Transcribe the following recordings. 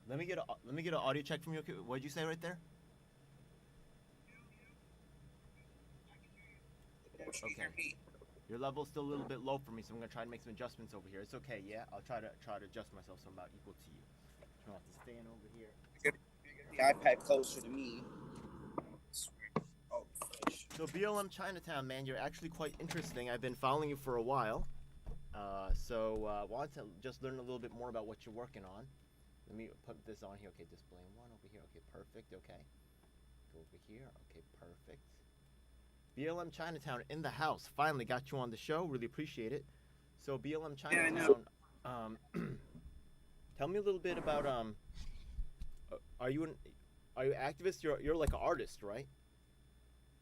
let me get an audio check from you. Okay, what did you say right there? Can you Okay. hear me? Your level's still a little bit low for me, so I'm gonna try to make some adjustments over here. It's okay, yeah. I'll try to adjust myself so I'm about equal to you. So I'll have to stand over here. Get the iPad closer to me. Oh, fresh. So BLM Chinatown, man, you're actually quite interesting. I've been following you for a while. Wanted to just learn a little bit more about what you're working on. Let me put this on here. Okay, display one over here. Okay, perfect. Okay, go over here. Okay, perfect. BLM Chinatown in the house. Finally got you on the show. Really appreciate it. So BLM Yeah, I know. Chinatown. Um, Tell me a little bit about are you an are you activist? You're like an artist, right?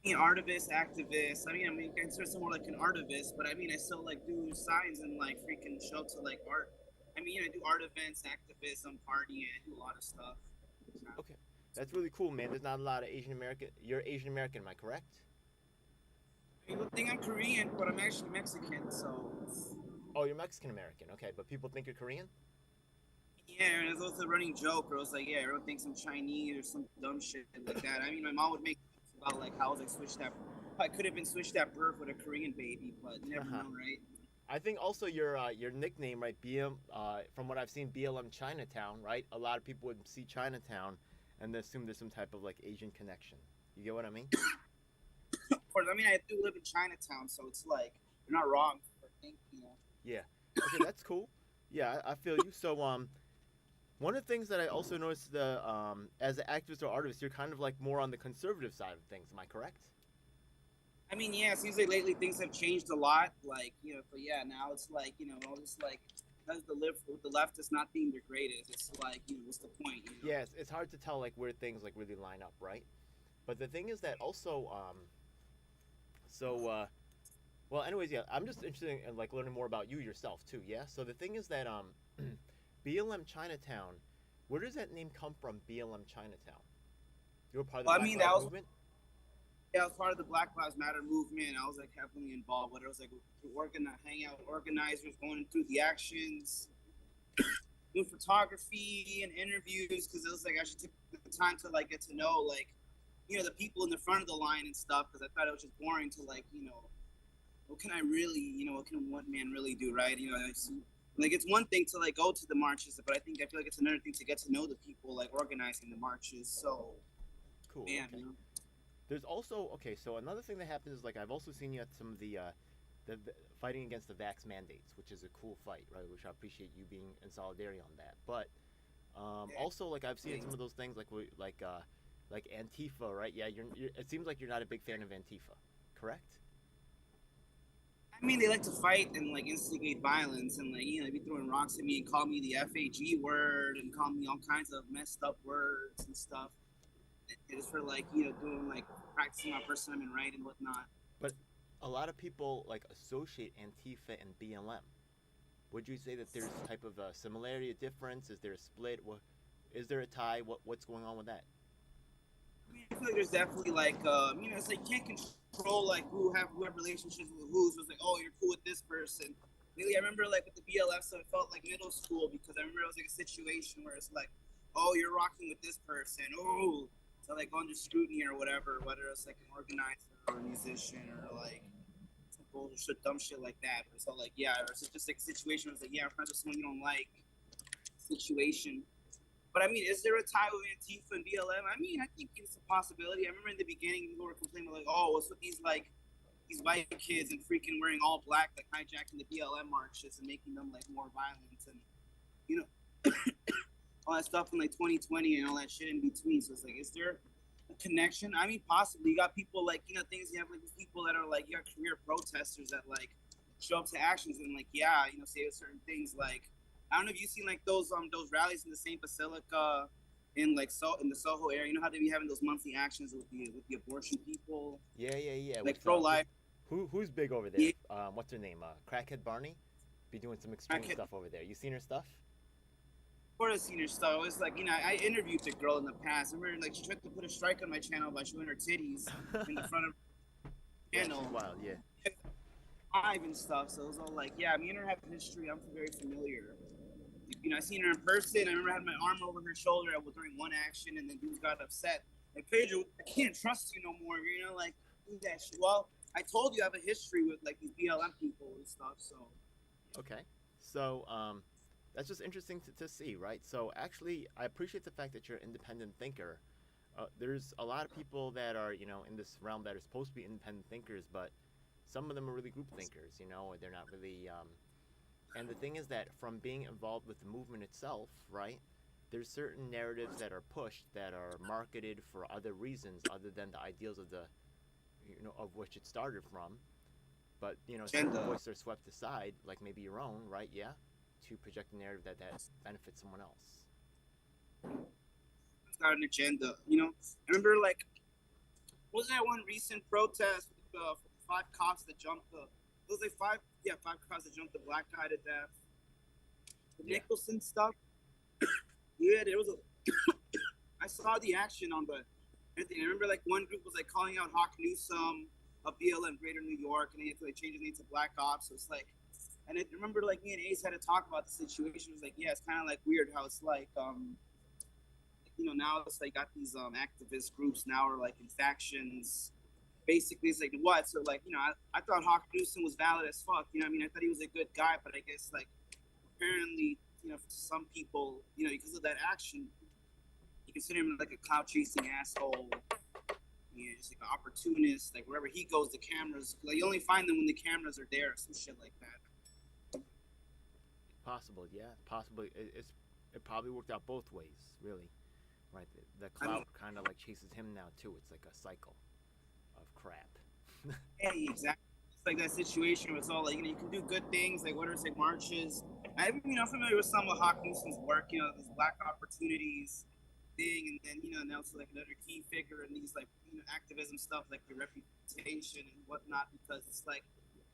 Being artivist, activist. I consider someone like an artivist, but I still like do signs and like freaking show up to like art. I do art events, activism, partying. I do a lot of stuff. Okay, that's really cool, man. There's not a lot of Asian American. You're Asian American, am I correct? People think I'm Korean, but I'm actually Mexican. So Oh, you're Mexican American. Okay, but people think you're Korean. yeah, and it's also a running joke where I was like, yeah, everyone thinks I'm Chinese or some dumb shit like that. My mom would make jokes about like how I was like switched that. I could have been switched at birth with a Korean baby, but you never know, right? I think also your nickname, right? BM. From what I've seen, BLM Chinatown, right? A lot of people would see Chinatown and they assume there's some type of like Asian connection. You get what I mean? Of course, I do live in Chinatown, so it's like you're not wrong for thinking. Yeah. Okay, that's cool. Yeah, I feel you. So one of the things that I also noticed the as an activist or artist, you're kind of like more on the conservative side of things. Am I correct? Yeah, it seems like lately things have changed a lot. But yeah, now it's like all this like because the left is not being the greatest. It's like what's the point? Yes, it's hard to tell like where things like really line up, right? But the thing is that also so well, anyways, yeah, I'm just interested in like learning more about you yourself too. Yeah. So the thing is that BLM Chinatown, where does that name come from? BLM Chinatown. You were part of the Well, Black that Lives was Movement. yeah, I was part of the Black Lives Matter movement. I was like heavily involved. Whether it was like working, hang out with organizers, going through the actions, doing photography and interviews because it was like I should take the time to like get to know like the people in the front of the line and stuff because I thought it was just boring to like what can I really what can one man really do, right? Like it's one thing to like go to the marches, but I feel like it's another thing to get to know the people like organizing the marches. So Cool. man, Okay. There's also okay. So another thing that happens is like I've also seen you at some of the fighting against the vax mandates, which is a cool fight, right? Which I appreciate you being in solidarity on that. But yeah, also like I've seen some of those things like Antifa, right? Yeah, it seems like you're not a big fan of Antifa, correct? they like to fight and like instigate violence and like they be throwing rocks at me and call me the FAG word and call me all kinds of messed up words and stuff. It is for like doing like practicing my First Amendment right and whatnot. But a lot of people like associate Antifa and BLM. Would you say that there's type of a similarity, a difference? Is there a split? What is there a tie? What's going on with that? I feel like there's definitely like it's like you can't control like who have relationships with who. So it's like, oh, you're cool with this person. Really, I remember like with the BLF, so it felt like middle school because I remember it was like a situation where it's like, oh, you're rocking with this person. Oh, so like under scrutiny or whatever, whether it's like an organizer or a musician or like some bullshit, dumb shit like that. But so like, yeah, it's just like a situation where it's like, yeah, I'm friends with someone you don't like. Situation. But is there a tie with Antifa and BLM? I think it's a possibility. I remember in the beginning people were complaining like, "Oh, what's with these white kids and freaking wearing all black, like hijacking the BLM marches and making them like more violent and you know all that stuff in like 2020 and all that shit in between." So it's like, is there a connection? Possibly. You got people like things. You have like these people that are like you got career protesters that like show up to actions and like say certain things like I don't know if you've seen like those rallies in the same Basilica in like in the Soho area. You know how they be having those monthly actions with the abortion people, Yeah, yeah, yeah. like With pro life. who's big over there? Yeah, What's her name? Crackhead Barney. Be doing some I extreme can't stuff over there. You seen her stuff? afford senior stuff. It's like I interviewed the girl in the past. I remember like she tried to put a strike on my channel by showing her titties in the front of her Yeah, she's channel, wild. Yeah. live and stuff. So it was all like, yeah, me and her have history. I'm very familiar. I seen her in person. I remember I had my arm over her shoulder during one action, and then dudes got upset. Like, Pedro, I can't trust you no more. Like, do that shit. Well, I told you I have a history with like these BLM people and stuff. So Okay. So that's just interesting to see, right? So actually, I appreciate the fact that you're an independent thinker. There's a lot of people that are, in this realm that are supposed to be independent thinkers, but some of them are really group thinkers, or they're not really. And the thing is that from being involved with the movement itself, right? There's certain narratives that are pushed that are marketed for other reasons other than the ideals of of which it started from. But certain agenda. voices are swept aside, like maybe your own, right? Yeah, to project a narrative that benefits someone else. It's got an agenda. I remember like what was that one recent protest with for the five cops that jumped the. It was like five cops that jumped the black guy to death. The Yeah. Nicholson stuff. Yeah, there was a. I saw the action on the. I remember like one group was like calling out Hawk Newsome of BLM Greater New York, and they had to like change his name to Black Ops. So it's like, and I remember like me and Ace had to talk about the situation. It was like, yeah, it's kind of like weird how it's like, now it's like got these activist groups now are like in factions. Basically, it's like what? So like, I thought Hawk Newsome was valid as fuck. I thought he was a good guy, but I guess like apparently, for some people, because of that action, you consider him like a clout chasing asshole. Just like an opportunist. Like wherever he goes, the cameras. Like you only find them when the cameras are there, or some shit like that. Possible, yeah, possibly. It probably worked out both ways, really, right? The clout kind of like chases him now too. It's like a cycle of crap. Hey, exactly. It's like that situation where it's all like you can do good things, like whether it's like marches. I'm familiar with some of Hawk Newsom's work. These black opportunities thing, and then now it's like another key figure in these like activism stuff, like the reputation and whatnot, because it's like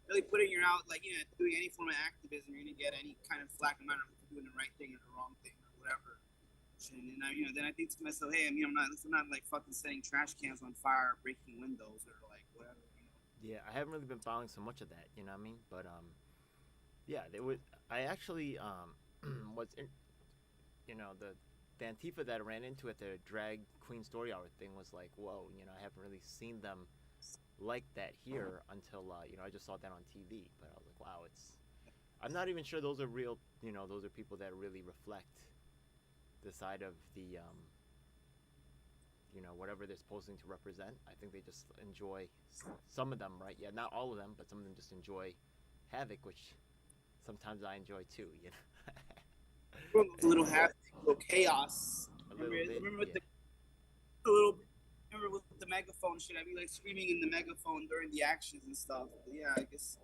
really putting you out, like doing any form of activism, you're gonna get any kind of flack, no matter if you're doing the right thing or the wrong thing or whatever. And then I think to myself, hey, I'm not like fucking setting trash cans on fire, breaking windows, or like whatever. Yeah, I haven't really been following so much of that, you know what I mean? But yeah, they would. I actually was in, the Antifa that I ran into at the drag queen story hour thing was like, whoa, I haven't really seen them like that here until I just saw that on TV. But I was like, wow, I'm not even sure those are real. Those are people that really reflect the side of the whatever they're supposing to represent. I think they just enjoy some of them, right? Yeah, not all of them, but some of them just enjoy havoc, which sometimes I enjoy too. A little havoc, a little chaos. Remember with remember with the megaphone shit, I'd be like screaming in the megaphone during the actions and stuff. But yeah, I guess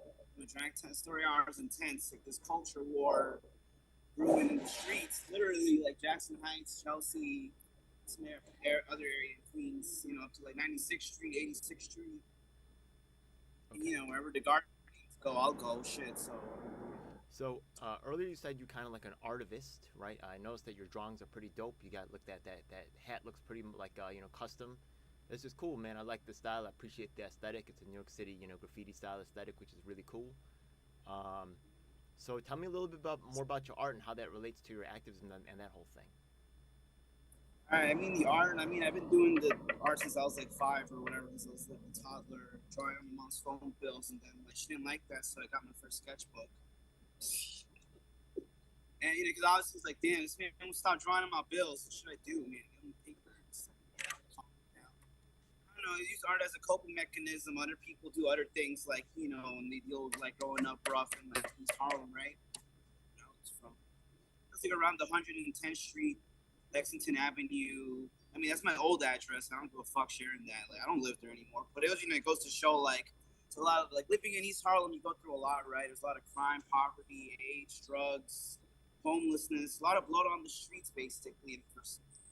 drag story hours intense, like this culture war brewing in the streets, literally like Jackson Heights, Chelsea, some other area in Queens, up to like 96th Street, 86th Street. Okay. Wherever the Guardians go, I'll go. Shit, So earlier you said you kind of like an artivist, right? I noticed that your drawings are pretty dope. You got looked at that hat looks pretty like custom. This is cool, man. I like the style. I appreciate the aesthetic. It's a New York City graffiti style aesthetic, which is really cool. So tell me a little bit more about your art and how that relates to your activism and that whole thing. All right, the art. I've been doing the art since I was like 5 or whatever. Since I was like a toddler, drawing on my mom's phone bills, and then she didn't like that, so I got my first sketchbook. And because I was just like, damn, this man won't stop drawing on my bills. What should I do, man? Give him papers. Calm down. I don't know. I use art as a coping mechanism. Other people do other things, like and they deal with like growing up rough in like East Harlem, right? It's like around the 110th Street, Lexington Avenue. That's my old address. I don't give a fuck sharing that. Like, I don't live there anymore. But it was, it goes to show like it's a lot of like living in East Harlem. You go through a lot, right? There's a lot of crime, poverty, AIDS, drugs, homelessness, a lot of blood on the streets, basically.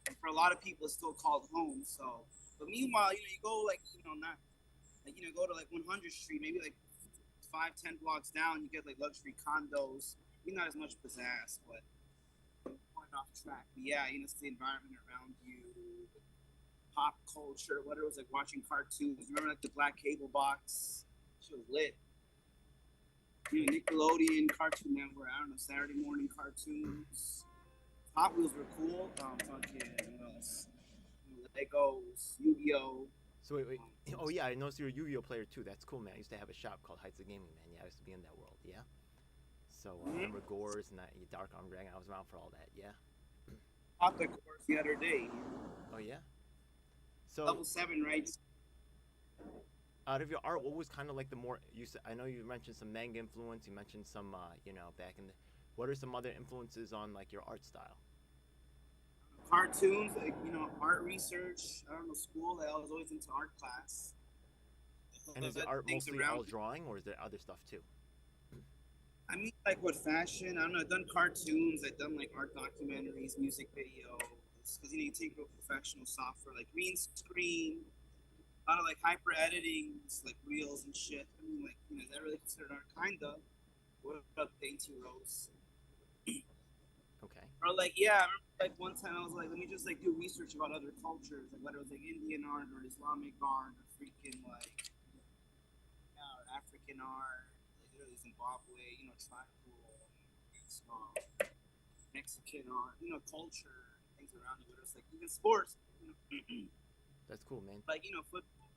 And for a lot of people, it's still called home. So, but meanwhile, you go like not like go to like 100th Street, maybe like 5-10 blocks down, you get like luxury condos. Maybe not as much pizzazz, but going off track. But yeah, it's the environment around you, pop culture. What it was like watching cartoons. Remember like the black cable box? She was lit. Nickelodeon, Cartoon Network. I don't know, Saturday morning cartoons. Hot Wheels were cool. Fucking what else? Legos, Yu-Gi-Oh. So wait, wait. Um, Oh yeah, I noticed you're a Yu-Gi-Oh player too. That's cool, man. I used to have a shop called Heights of Gaming, man. Yeah, I used to be in that world. Yeah. So I mm-hmm. remember Gores and that Dark Arm Dragon. I was around for all that. Yeah. Popped the course the other day. Oh yeah. So Level 7, right? out of your art, what was kind of like the more you? I know you mentioned some manga influence. You mentioned some, back in the. What are some other influences on like your art style? Cartoons, like art research. I don't know, school. I was always into art class. And is it art Things mostly around all drawing, or is there other stuff too? I mean, like with fashion, I don't know. I've done cartoons. I've done like art documentaries, music videos. Because you take real professional software like green screen, a lot of like hyper editing, like reels and shit. I mean, like is that really considered art? Kinda. What up, Dainty Rose? Okay. Or like, yeah, I remember like one time I was like, let me just like do research about other cultures, like whether it was like Indian art or Islamic art or freaking like or African art, like literally Zimbabwe, tribal, um, Mexican art, culture, things around you. But it's like even sports, That's cool, man. like football.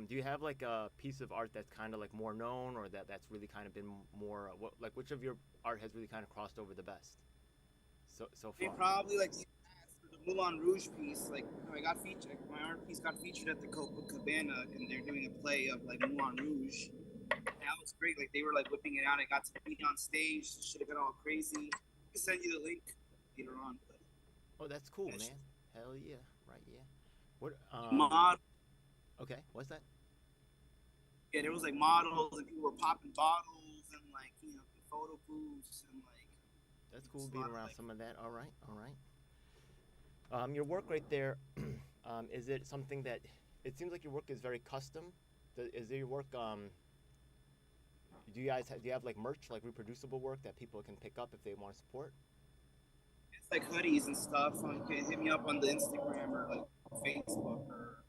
Do you have like a piece of art that's kind of like more known, or that's really kind of been more? What like which of your art has really kind of crossed over the best so I mean, far? probably like the Moulin Rouge piece. Like, I got featured. My art piece got featured at the Copacabana, and they're doing a play of like Moulin Rouge. And that was great. Like, they were like whipping it out. I got to be on stage. Should have got all crazy. I can send you the link later on. But Oh, that's cool, man. Hell yeah, right? Yeah. What? mod, Okay. What's that? yeah, there was like models and people were popping bottles and like photo booths and like That's cool just a being lot of around like some of that. All right, all right. Your work right there, is it something that it seems like your work is very custom? Is your work do you have like merch, like reproducible work that people can pick up if they want to support? it's like hoodies and stuff. So you can hit me up on the Instagram or like Facebook or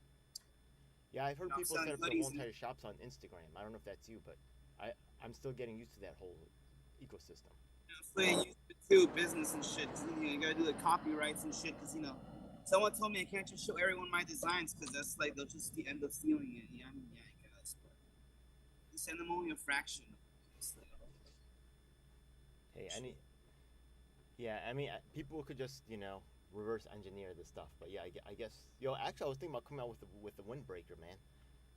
Yeah, I've heard people set selling up their whole hoodies and entire shops on Instagram. I don't know if that's you, but I'm still getting used to that whole ecosystem. playing YouTube too, business and shit. You gotta do the copyrights and shit because someone told me I can't just show everyone my designs because that's like they'll just end up stealing it. Yeah, I mean, yeah, I guess, but you send them only a fraction. It's like, Hey, yeah, I mean, people could just reverse engineer this stuff, but yeah, I guess actually I was thinking about coming out with the windbreaker, man.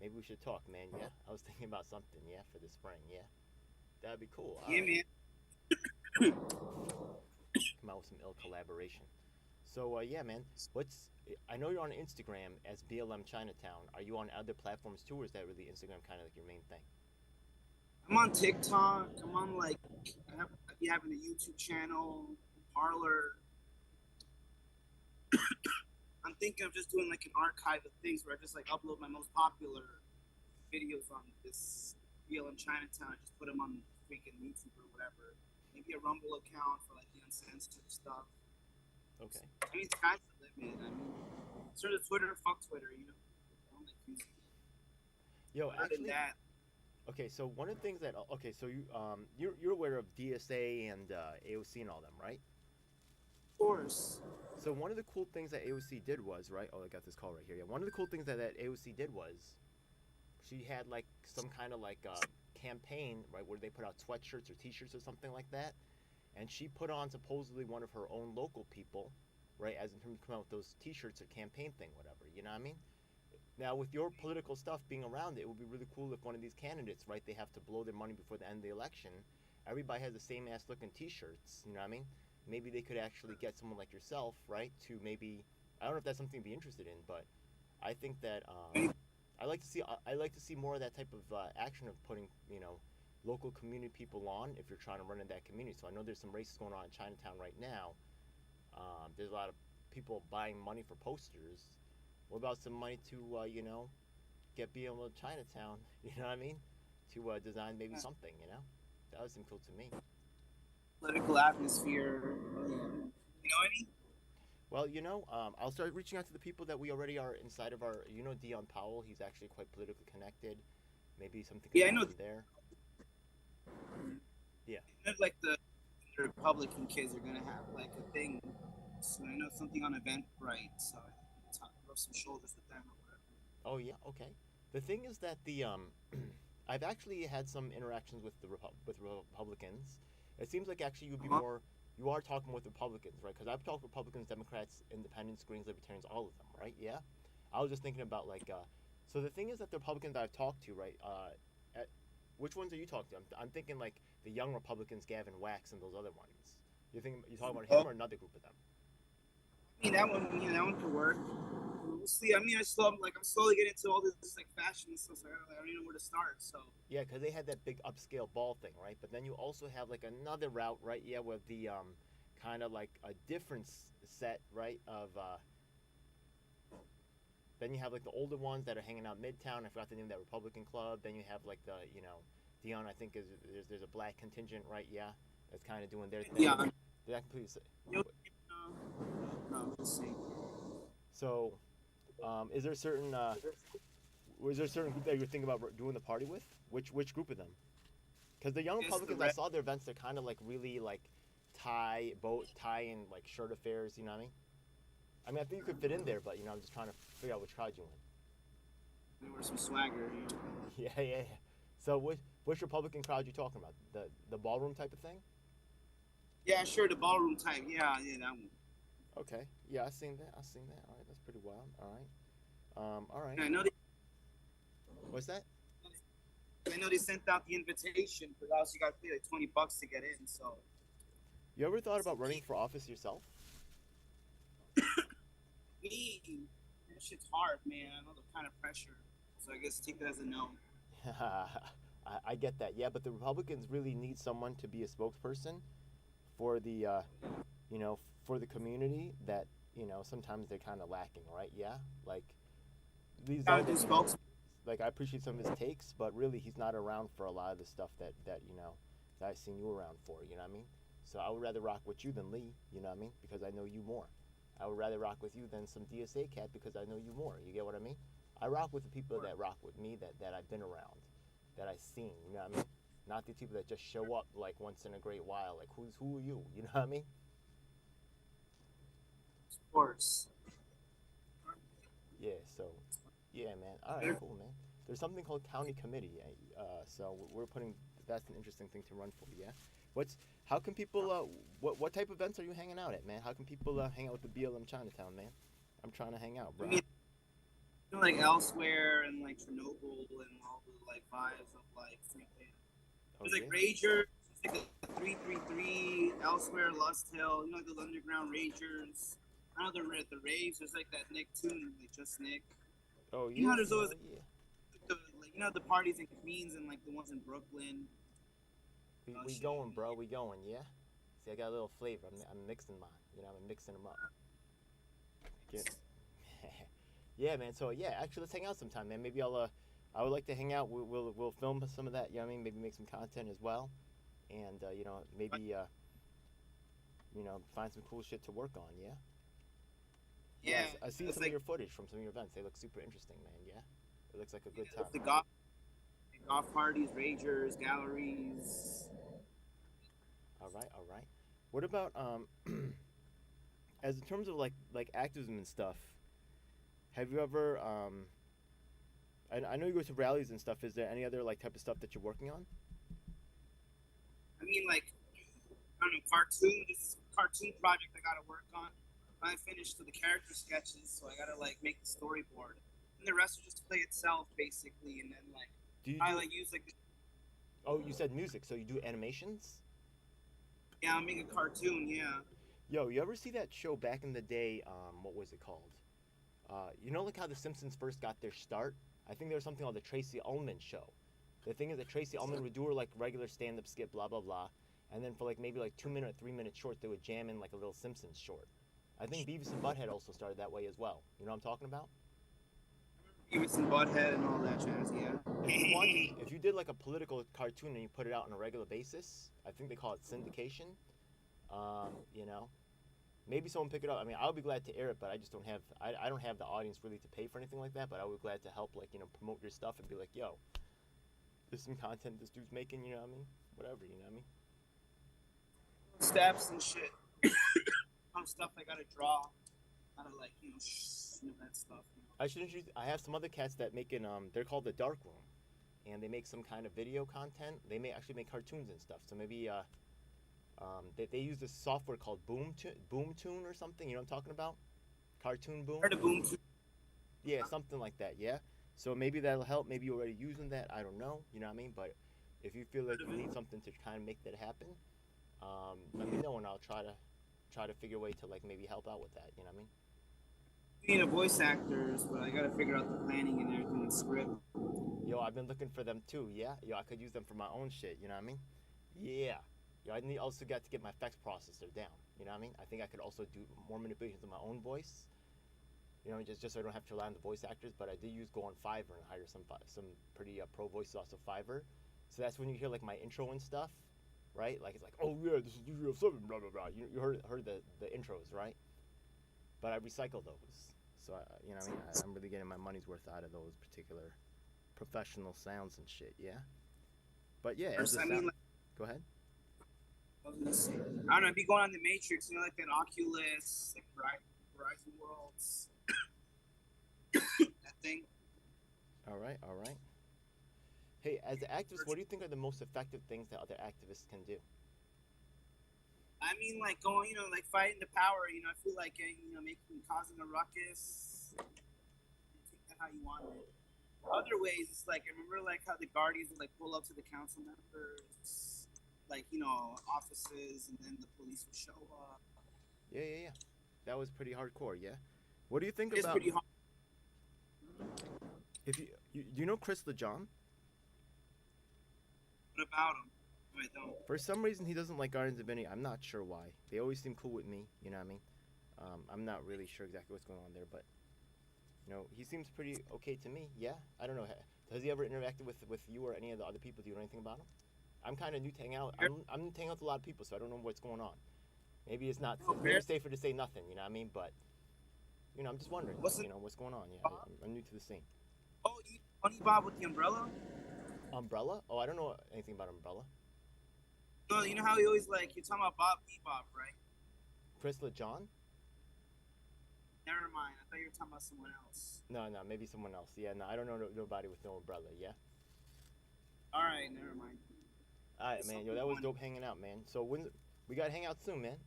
Maybe we should talk, man. Yeah, I was thinking about something, yeah, for the spring. Yeah, that'd be cool. All yeah, right, man. come out with some ill collaboration. So yeah, man. What's I know you're on Instagram as BLM Chinatown. Are you on other platforms too, or is that really Instagram kind of like your main thing? I'm on TikTok. I'm on like I be having a YouTube channel, Parlor. I'm thinking of just doing like an archive of things where I just like upload my most popular videos on this BLM Chinatown. I just put them on freaking YouTube or whatever. Maybe a Rumble account for like the uncensored stuff. Okay. I mean, sky's the limit. I mean, sort of Twitter, fuck Twitter, I don't like using it. Yo, Other than actually, that, okay. So one of the things that okay, so you're aware of DSA and AOC and all them, right? of course, So one of the cool things that AOC did was right. Oh, I got this call right here. Yeah, one of the cool things that AOC did was she had like some kind of like campaign, right, where they put out sweatshirts or T-shirts or something like that, and she put on supposedly one of her own local people, right, as in terms of coming out with those T-shirts or campaign thing, whatever. You know what I mean? Now, with your political stuff being around it, it would be really cool if one of these candidates, right, they have to blow their money before the end of the election. Everybody has the same ass looking T-shirts. You know what I mean? Maybe they could actually get someone like yourself, right, to maybe I don't know if that's something to be interested in, but I think that I like to see more of that type of action of putting local community people on if you're trying to run in that community. So I know there's some races going on in Chinatown right now. There's a lot of people buying money for posters. What about some money to get BLM Chinatown? You know what I mean? To design maybe something. That would seem cool to me. political atmosphere. You know any? Well, I'll start reaching out to the people that we already are inside of our. Dion Powell, he's actually quite politically connected. Maybe something could Yeah, I know. happen there. Yeah. Like the Republican kids are gonna have like a thing. So I know something on Eventbrite. So I can rub some shoulders with them or whatever. Oh yeah. Okay. The thing is that the I've actually had some interactions with the Republicans. It seems like actually you'd be Uh-huh. more. You are talking with Republicans, right? Because I've talked Republicans, Democrats, Independents, Greens, Libertarians, all of them, right? Yeah. I was just thinking about like. So the thing is that the Republicans I've talked to, right? At, which ones are you talking to? I'm thinking like the young Republicans, Gavin Wax, and those other ones. You talking about him Oh, or another group of them? I mean that one. Yeah, that one could work. We'll see. I mean, I'm slowly getting into all this like fashion and stuff. So I don't even know where to start. So Yeah, because they had that big upscale ball thing, right? But then you also have like another route, right? Yeah, with the kind of like a different set, right? Of then you have like the older ones that are hanging out Midtown. I forgot the name of that Republican club. Then you have like the Dion. I think is there's a black contingent, right? Yeah, that's kind of doing their yeah. thing. Did I completely say? You no, let's see. So, is there a certain was there a certain group that you were thinking about doing the party with? Which group of them? Because the young It's the Republicans, I red. saw their events. They're kind of like really like tie and like shirt affairs. You know what I mean? I mean, I think you could fit in there, but I'm just trying to figure out which crowd you There was some swagger. in. Yeah. So which Republican crowd you talking about? The ballroom type of thing? Yeah, sure. The ballroom type. Yeah, that one. Okay. Yeah, I seen that. I seen that. All right, that's pretty wild. All right. All right. And I know they. What's that? I know they sent out the invitation, but also you got to pay like $20 to get in. So You ever thought about running for office yourself? me, that shit's hard, man. I know the kind of pressure. So I guess take that as a no. I get that. Yeah, but the Republicans really need someone to be a spokesperson for the you know, for the community that, sometimes they're kind of lacking, right? Yeah? Like, these Gotta other, do spokes. like, I appreciate some of his takes, but really he's not around for a lot of the stuff that I've seen you around for, you know what I mean? So I would rather rock with you than Lee, you know what I mean? Because I know you more. I would rather rock with you than some DSA cat because I know you more. You get what I mean? I rock with the people that rock with me that I've been around, that I've seen, you know what I mean? Not the people that just show up like once in a great while. Like who are you? You know what I mean? Of course. Yeah, so, yeah, man. All right, cool, man. There's something called county committee, so we're putting. That's an interesting thing to run for. Yeah. How can people? What type of events are you hanging out at, man? How can people hang out with the BLM Chinatown, man? I'm trying to hang out, I bro. mean, like elsewhere and like Chernobyl and all the like vibes of like freaking. Oh There's yeah. like Ragers, there's like a 333 elsewhere, Lust Hill. You know, like those underground Ragers. I know the raves. There's like that Nick tune, like just Nick. Oh You know yeah. how there's always Hell yeah. like, the parties in Queens and like the ones in Brooklyn. Oh We shit. going, bro. We going. Yeah. See, I got a little flavor. I'm mixing mine. I'm mixing them up. Get. Yeah, man. So yeah, actually, let's hang out sometime, man. Maybe I would like to hang out. We'll film some of that. You know what I mean? Maybe make some content as well, and maybe find some cool shit to work on. Yeah. Yeah. Yeah, I seen it's some of like your footage from some of your events. They look super interesting, man. Yeah. It looks like a good time. the golf parties, Ragers, galleries. All right. All right. What about as in terms of like activism and stuff? Have you ever I know you go to rallies and stuff. Is there any other like type of stuff that you're working on? I mean, like, I don't know, cartoon. This is a cartoon project I gotta work on. I finished with the character sketches, so I gotta like make the storyboard, and the rest will just play itself basically. And then like Do you I do? like use like Oh, you said music, so you do animations? yeah, I'll make a cartoon. Yeah, Yo, you ever see that show back in the day? What was it called? Like how the Simpsons first got their start? I think there was something called the Tracy Ullman show. The thing is that Tracy Ullman would do her like regular stand-up skit, blah blah blah, and then for like maybe like 2 minute, 3 minute short, they would jam in like a little Simpsons short. I think Beavis and Butthead also started that way as well. You know what I'm talking about? Beavis and Butthead and all that jazz. If you did like a political cartoon and you put it out on a regular basis, I think they call it syndication. Um, you know, maybe someone pick it up. I mean, I would be glad to air it, but I just don't have the audience really to pay for anything like that. But I would be glad to help, like promote your stuff and be like, yo, There's some content this dude's making, you know what I mean? Whatever, you know what I mean? Steps and shit. Some stuff I gotta draw. Gotta like that stuff. I should introduce. I have some other cats that making they're called the Dark Room, and they make some kind of video content. They may actually make cartoons and stuff. So maybe they use this software called Boomtoon or something. You know what I'm talking about? Cartoon Boom. Heard of boom too. Yeah, something like that. Yeah. So maybe that'll help. Maybe you're already using that. I don't know. You know what I mean? But if you feel like you need something to kind of make that happen, let me know and I'll try to figure a way to like maybe help out with that. You know what I mean? Being a voice actors, but I gotta figure out the planning and everything and script. Yo, I've been looking for them too. Yeah. Yo, I could use them for my own shit. You know what I mean? Yeah. Yo, I need also got to get my effects processor down. You know what I mean? I think I could also do more manipulations of my own voice. You know, just so I don't have to rely on the voice actors. But I did go on Fiverr and hire some pretty pro voices off of Fiverr. So that's when you hear like my intro and stuff, right? Like it's like, oh yeah, this is DGF7, blah blah blah. You heard the intros, right? But I recycle those, so you know what I mean. I'm really getting my money's worth out of those particular professional sounds and shit. Yeah. But yeah, as a sound, like, go ahead. I don't know if you go on the Matrix, like that Oculus, like Horizon Worlds, that thing. All right, all right. Hey, as an activist, what do you think are the most effective things that other activists can do? I mean, like going, like fighting the power. I feel like causing a ruckus. Take that how you want it. Other ways, it's like I remember like how the Guardians would like pull up to the council members, like offices, and then the police would show up. Yeah. That was pretty hardcore. Yeah. What do you think It's about? pretty hard. If you know Chris LeJohn? What about him? I don't. For some reason, he doesn't like Guardians of Any. I'm not sure why. They always seem cool with me. You know what I mean? I'm not really sure exactly what's going on there, but he seems pretty okay to me. Yeah. I don't know. Has he ever interacted with you or any of the other people? Do you know anything about him? I'm kind of new to hang out. I'm new to hang out with a lot of people, so I don't know what's going on. Maybe it's not. Maybe safer to say nothing. You know what I mean? But I'm just wondering. What's going on? Yeah. I'm new to the scene. Oh, Funny Bob with the umbrella. Umbrella? Oh, I don't know anything about Umbrella. No, you know how he always you're talking about Bob Bebop, right? Chris LeJohn? Never mind. I thought you were talking about someone else. No, maybe someone else. Yeah, no, I don't know nobody with no umbrella. Yeah. All right, never mind. All right, man. Yo, that was dope hanging out, man. So we gotta hang out soon, man.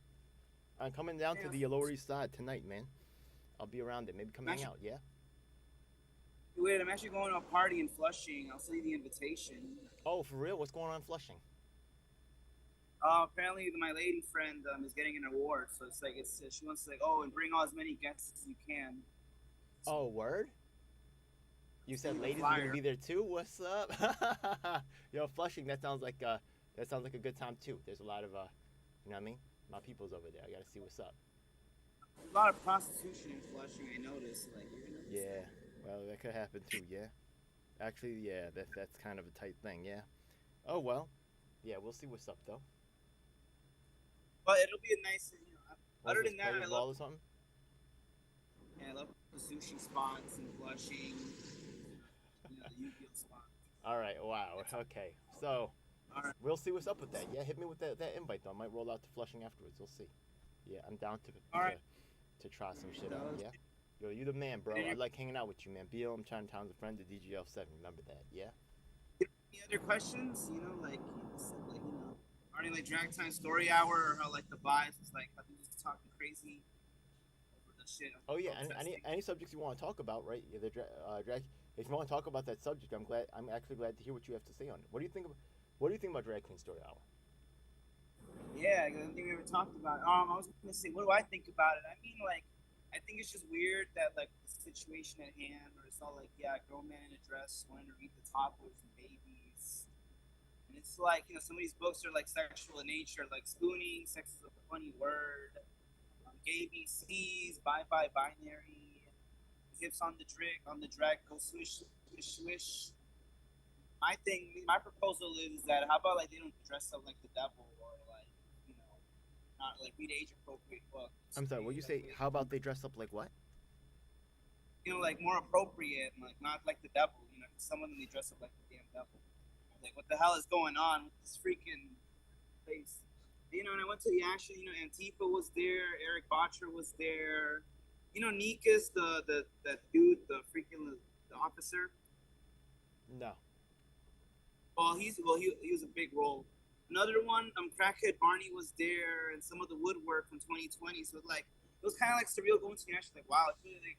I'm coming down to the Lower East Side tonight, man. I'll be around it. Maybe come hang out. Yeah. Wait, I'm actually going to a party in Flushing. I'll send you the invitation. Oh, for real? What's going on in Flushing? Apparently my lady friend is getting an award, so it's like she wants to and bring all as many guests as you can. So, oh, word? You said ladies are gonna be there too? What's up? Yo, Flushing, that sounds like a good time too. There's a lot of you know what I mean? My people's over there. I gotta see what's up. A lot of prostitution in Flushing, I noticed. Yeah, well, that could happen too. Yeah, actually, yeah, that's kind of a tight thing. Yeah. Oh well, yeah, we'll see what's up though. But it'll be a nice, other than that, I love. Or something? Yeah, I love the sushi spots in Flushing. The Yu-Gi-Oh spot. All right. Wow. Okay. So, right. We'll see what's up with that. Yeah, hit me with that invite though. I might roll out to Flushing afterwards. We'll see. Yeah, I'm down to try some shit out. Yeah. Yo, you the man, bro. I like hanging out with you, man. BLM Chinatown's a friend of DGF7. Remember that? Yeah. Any other questions? Regarding Drag Time Story Hour, or how the vibes is how they just talking crazy over the shit. Oh yeah, any subjects you want to talk about, right? Yeah, the drag. If you want to talk about that subject, I'm actually glad to hear what you have to say on it. What do you think about Drag Queen Story Hour? Yeah, I don't think we ever talked about it. I was gonna say, what do I think about it? I mean, I think it's just weird that the situation at hand, where it's all grown man in a dress wanting to read the toddlers and babies. And it's some of these books are sexual in nature, spooning, sex is a funny word, gay BCs, bye binary, hips on the drag, go swish, swish, swish. My proposal is that how about they don't dress up like the devil, or not read age appropriate books. I'm sorry, what you say? How about they dress up like what? More appropriate, not like the devil. Some of them they dress up like the damn devil. Like, what the hell is going on with this freaking place? You know, and I went to the action. You know, Antifa was there. Eric Botcher was there. You know, Nikas, the that dude, the freaking the officer. No. He was a big role. Another one, Crackhead Barney was there, and some of the woodwork from 2020. So like, it was kind of like surreal going to the action. Like, wow, it's really like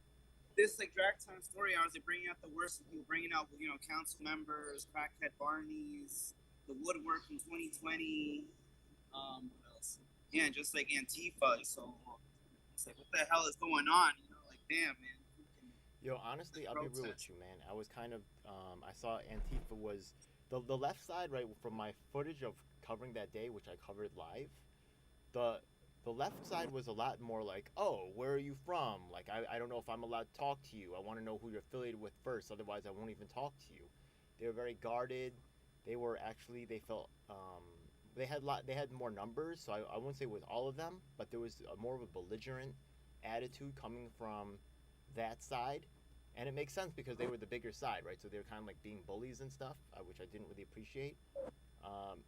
this like drag time story hours. They're bringing out the worst of people, bringing out council members, Crackhead Barneys, the woodwork from 2020. What else? Yeah, just like Antifa. So it's like, what the hell is going on? You know, like damn man. Yo, honestly, I'll be real with Protest. you, man. I was kind of, I saw Antifa was the left side, right, from my footage of covering that day, which I covered live. The the left side was a lot more like, oh, where are you from? Like, I don't know if I'm allowed to talk to you. I want to know who you're affiliated with first, otherwise I won't even talk to you. They were very guarded. They were actually, they felt, they had more numbers, so I wouldn't say with all of them, but there was more of a belligerent attitude coming from that side. And it makes sense because they were the bigger side, right? So they were kind of like being bullies and stuff, which I didn't really appreciate. Um,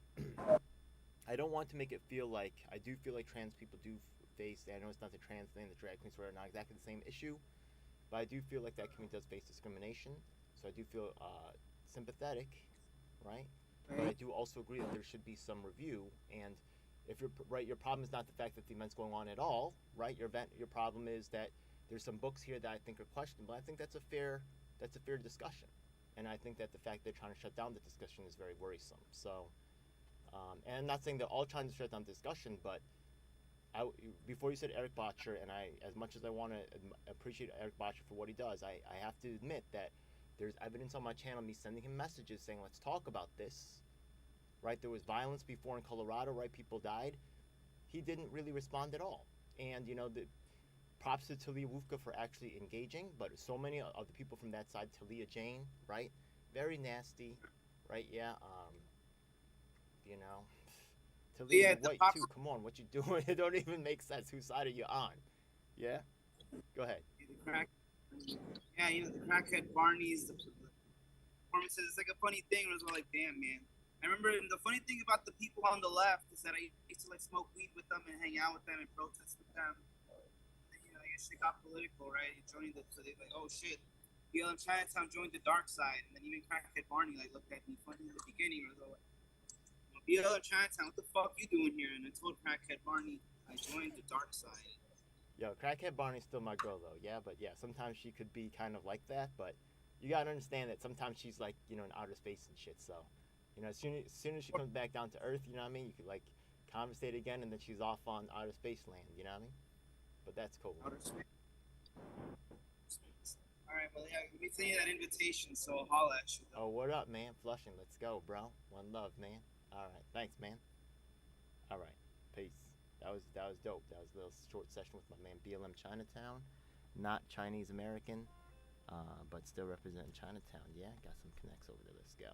I don't want to make it feel like I do feel like trans people do face. I know it's not the trans thing, the drag queens are not exactly the same issue, but I do feel like that community does face discrimination. So I do feel sympathetic, right? But I do also agree that there should be some review. And if you're right, your problem is not the fact that the event's going on at all, right? Your problem is that there's some books here that I think are questionable. I think that's a fair discussion, and I think that the fact they're trying to shut down the discussion is very worrisome. So, and I'm not saying they're all trying to shut down the discussion, but before you said Eric Botcher, and as much as I want to appreciate Eric Botcher for what he does, I have to admit that there's evidence on my channel, me sending him messages saying, let's talk about this, right? There was violence before in Colorado, right? People died. He didn't really respond at all. And, props to Talia Wufka for actually engaging, but so many of the people from that side, Talia Jane, right? Very nasty, right? Yeah, you know, Talia, Yeah, you're the white pop. too. Come on, what you doing? It don't even make sense. Whose side are you on? Yeah, go ahead. The crack. Yeah, the crackhead Barneys, the performances. It's like a funny thing. It was all like, damn, man. I remember the funny thing about the people on the left is that I used to like smoke weed with them and hang out with them and protest with them. And, I guess they got political, right? Joining so they like, oh shit, BLM Chinatown joined the dark side, and then even Crackhead Barney like looked at me funny in the beginning. Or like, BLM Chinatown, what the fuck you doing here? And I told Crackhead Barney I joined the dark side. Yo, Crackhead Barney's still my girl though. Yeah, but yeah, sometimes she could be kind of like that, but you gotta understand that sometimes she's like, in outer space and shit. So, as soon as she comes back down to Earth, you know what I mean? You could like conversate again, and then she's off on outer space land. You know what I mean? But that's cool. Outer space. All right, well, yeah, let me send you that invitation, so I'll holla at you, Oh, though. what up, man? Flushing, let's go, bro. One love, man. All right, thanks, man. All right, peace. That was dope. That was a little short session with my man BLM Chinatown, not Chinese American, but still representing Chinatown. Yeah, got some connects over there. Let's go.